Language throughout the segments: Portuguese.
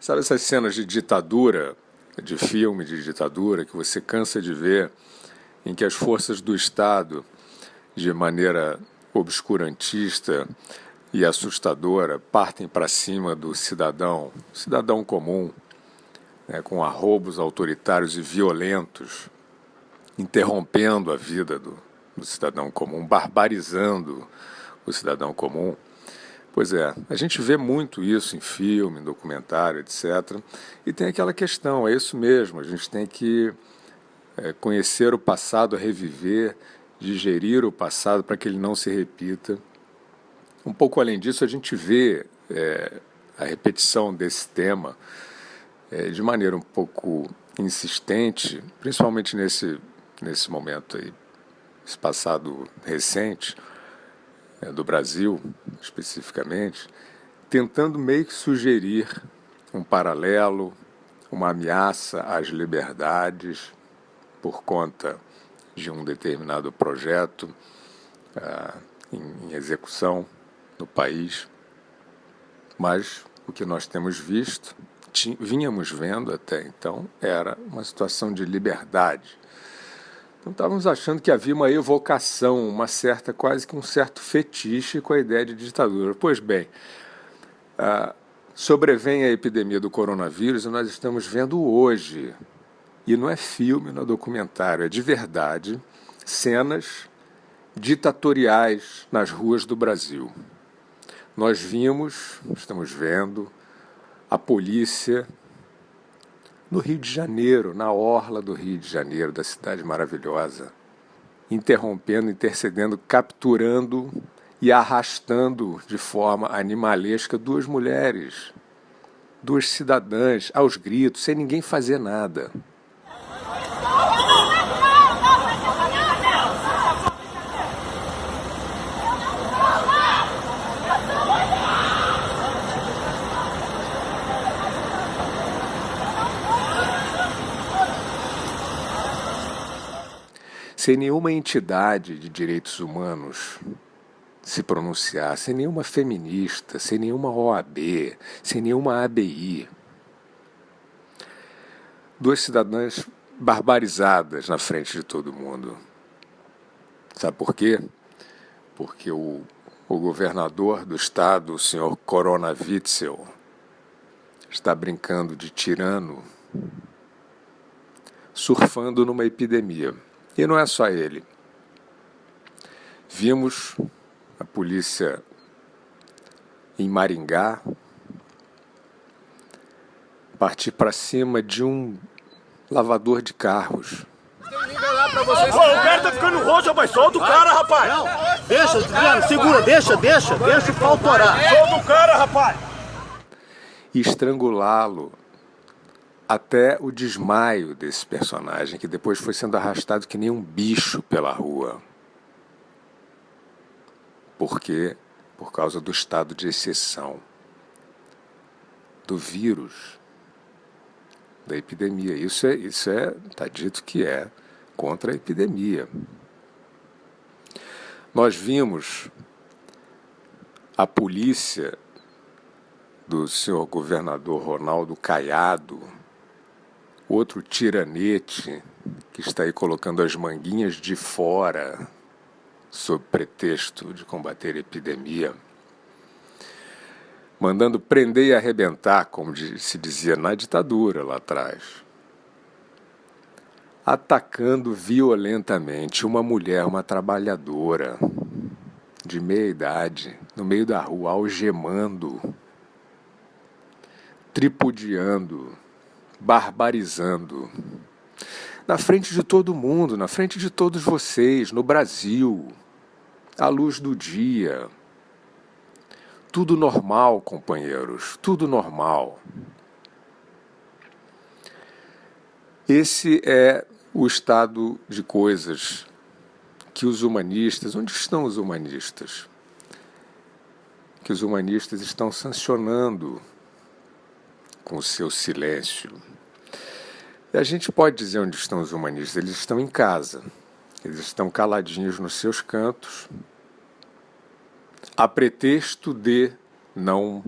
Sabe essas cenas de ditadura, de filme de ditadura, que você cansa de ver, em que as forças do Estado, de maneira obscurantista e assustadora, partem para cima do cidadão comum, né, com arroubos autoritários e violentos, interrompendo a vida do cidadão comum, barbarizando o cidadão comum. Pois é, a gente vê muito isso em filme, em documentário, etc. E tem aquela questão, é isso mesmo, a gente tem que conhecer o passado, reviver, digerir o passado para que ele não se repita. Um pouco além disso, a gente vê a repetição desse tema de maneira um pouco insistente, principalmente nesse momento aí, esse passado recente, do Brasil, especificamente, tentando meio que sugerir um paralelo, uma ameaça às liberdades por conta de um determinado projeto em execução no país. Mas o que nós temos visto, vínhamos vendo até então, era uma situação de liberdade. Então estávamos achando que havia uma evocação, quase que um certo fetiche com a ideia de ditadura. Pois bem, sobrevém a epidemia do coronavírus e nós estamos vendo hoje, e não é filme, não é documentário, é de verdade, cenas ditatoriais nas ruas do Brasil. Nós estamos vendo, a polícia no Rio de Janeiro, na orla do Rio de Janeiro, da cidade maravilhosa, interrompendo, intercedendo, capturando e arrastando de forma animalesca duas mulheres, duas cidadãs, aos gritos, sem ninguém fazer nada. Sem nenhuma entidade de direitos humanos se pronunciar, sem nenhuma feminista, sem nenhuma OAB, sem nenhuma ABI. Duas cidadãs barbarizadas na frente de todo mundo. Sabe por quê? Porque o governador do estado, o senhor Corona Witzel, está brincando de tirano, surfando numa epidemia. E não é só ele. Vimos a polícia em Maringá partir para cima de um lavador de carros. O cara tá ficando roxo, rapaz. Solta o cara, rapaz. Não, deixa, Adriano, segura, deixa o pau torar. Solta o cara, rapaz. E estrangulá-lo até o desmaio desse personagem, que depois foi sendo arrastado que nem um bicho pela rua. Por quê? Por causa do estado de exceção, do vírus, da epidemia. Isso está dito que é contra a epidemia. Nós vimos a polícia do senhor governador Ronaldo Caiado, outro tiranete que está aí colocando as manguinhas de fora sob pretexto de combater a epidemia, mandando prender e arrebentar, como se dizia na ditadura lá atrás, atacando violentamente uma mulher, uma trabalhadora de meia idade, no meio da rua, algemando, tripudiando, barbarizando, na frente de todo mundo, na frente de todos vocês, no Brasil, à luz do dia. Tudo normal, companheiros, tudo normal. Esse é o estado de coisas que os humanistas, onde estão os humanistas? Que os humanistas estão sancionando com o seu silêncio. E a gente pode dizer onde estão os humanistas. Eles estão em casa, eles estão caladinhos nos seus cantos, a pretexto de não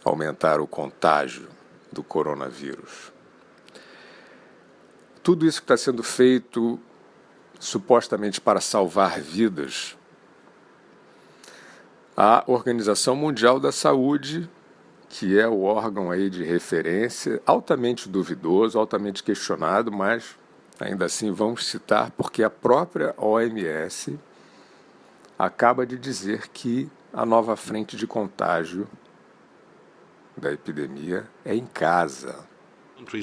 aumentar o contágio do coronavírus. Tudo isso que está sendo feito supostamente para salvar vidas, a Organização Mundial da Saúde, que é o órgão aí de referência, altamente duvidoso, altamente questionado, mas ainda assim vamos citar, porque a própria OMS acaba de dizer que a nova frente de contágio da epidemia é em casa.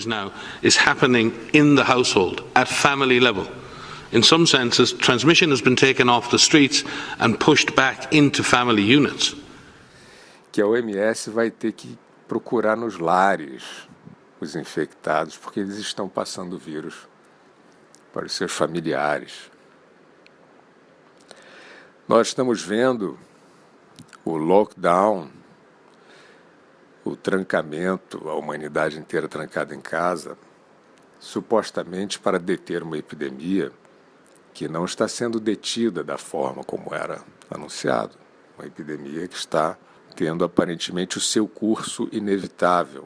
Now is happening in the household, at family level. In some senses, transmission has been taken off the streets and pushed back into family units. Que a OMS vai ter que procurar nos lares os infectados, porque eles estão passando o vírus para os seus familiares. Nós estamos vendo o lockdown, o trancamento, a humanidade inteira trancada em casa, supostamente para deter uma epidemia que não está sendo detida da forma como era anunciado. Uma epidemia que está tendo aparentemente o seu curso inevitável.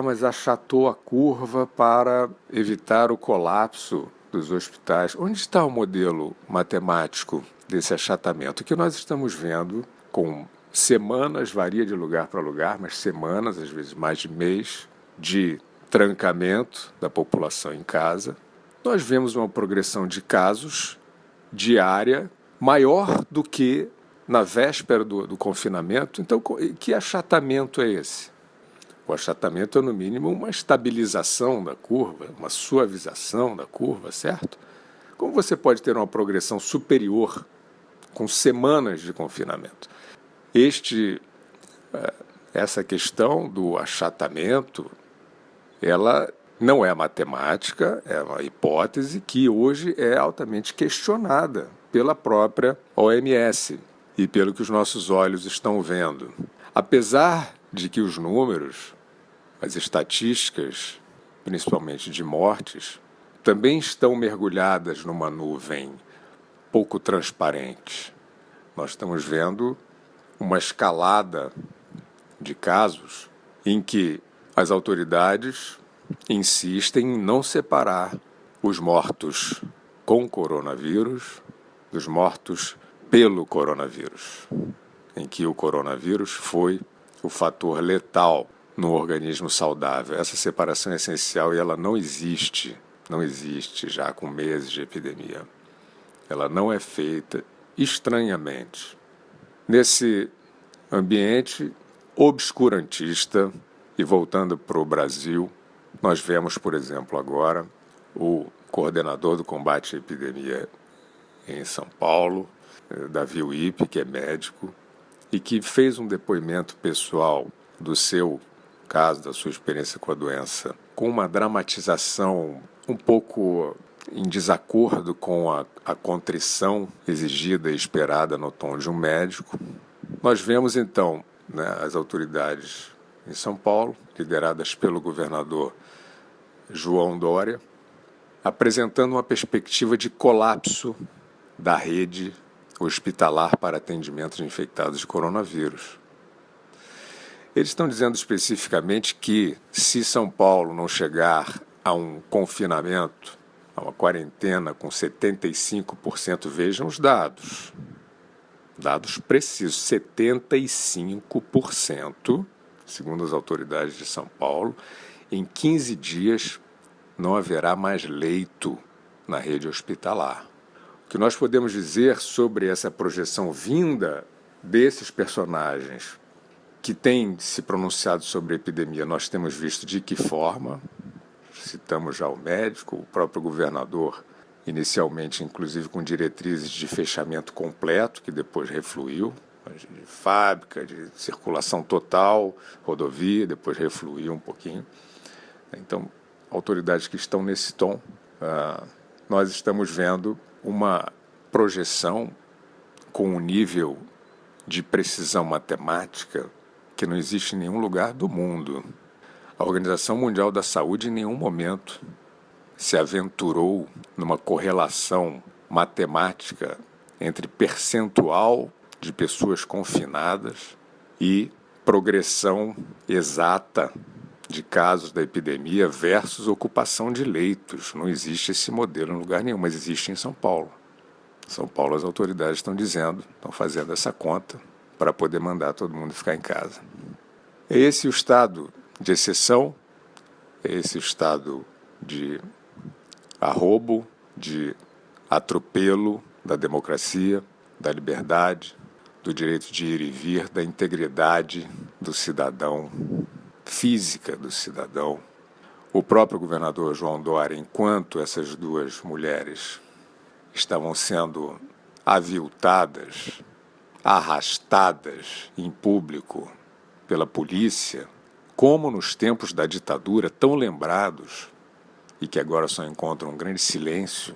Mas achatou a curva para evitar o colapso dos hospitais. Onde está o modelo matemático desse achatamento? O que nós estamos vendo com semanas, varia de lugar para lugar, mas semanas, às vezes mais de mês, de trancamento da população em casa. Nós vemos uma progressão de casos diária maior do que na véspera do confinamento. Então, que achatamento é esse? O achatamento é, no mínimo, uma estabilização da curva, uma suavização da curva, certo? Como você pode ter uma progressão superior com semanas de confinamento? Essa questão do achatamento, ela não é matemática, é uma hipótese que hoje é altamente questionada pela própria OMS e pelo que os nossos olhos estão vendo. Apesar de que os números, as estatísticas, principalmente de mortes, também estão mergulhadas numa nuvem pouco transparente. Nós estamos vendo uma escalada de casos em que as autoridades insistem em não separar os mortos com coronavírus dos mortos pelo coronavírus, em que o coronavírus foi o fator letal no organismo saudável. Essa separação é essencial e ela não existe já com meses de epidemia. Ela não é feita estranhamente. Nesse ambiente obscurantista, e voltando para o Brasil, nós vemos, por exemplo, agora o coordenador do combate à epidemia em São Paulo, Davi Uip, que é médico, e que fez um depoimento pessoal do seu caso, da sua experiência com a doença, com uma dramatização um pouco em desacordo com a contrição exigida e esperada no tom de um médico. Nós vemos, então, as autoridades em São Paulo, lideradas pelo governador João Dória, apresentando uma perspectiva de colapso da rede hospitalar para atendimento de infectados de coronavírus. Eles estão dizendo especificamente que, se São Paulo não chegar a um confinamento, a uma quarentena com 75%, vejam os dados precisos, 75%, segundo as autoridades de São Paulo, em 15 dias não haverá mais leito na rede hospitalar. O que nós podemos dizer sobre essa projeção vinda desses personagens que têm se pronunciado sobre a epidemia, nós temos visto de que forma. Citamos já o médico, o próprio governador, inicialmente, inclusive, com diretrizes de fechamento completo, que depois refluiu, de fábrica, de circulação total, rodovia, depois refluiu um pouquinho. Então, autoridades que estão nesse tom, nós estamos vendo uma projeção com um nível de precisão matemática que não existe em nenhum lugar do mundo. A Organização Mundial da Saúde em nenhum momento se aventurou numa correlação matemática entre percentual de pessoas confinadas e progressão exata de casos da epidemia versus ocupação de leitos. Não existe esse modelo em lugar nenhum, mas existe em São Paulo. Em São Paulo as autoridades estão dizendo, estão fazendo essa conta para poder mandar todo mundo ficar em casa. É esse o estado de exceção, é esse o estado de arrobo, de atropelo da democracia, da liberdade, do direito de ir e vir, da integridade do cidadão, física do cidadão. O próprio governador João Dória, enquanto essas duas mulheres estavam sendo aviltadas, arrastadas em público pela polícia, como nos tempos da ditadura, tão lembrados e que agora só encontram um grande silêncio.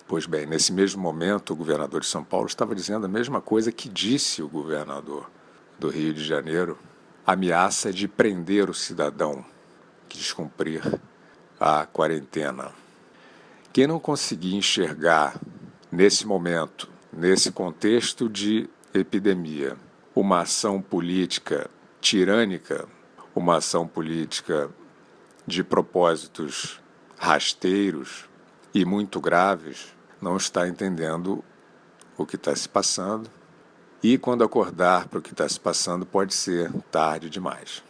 Pois bem, nesse mesmo momento, o governador de São Paulo estava dizendo a mesma coisa que disse o governador do Rio de Janeiro, ameaça de prender o cidadão que descumprir a quarentena. Quem não conseguir enxergar nesse momento, nesse contexto de epidemia, uma ação política tirânica, uma ação política de propósitos rasteiros e muito graves, não está entendendo o que está se passando, e quando acordar para o que está se passando pode ser tarde demais.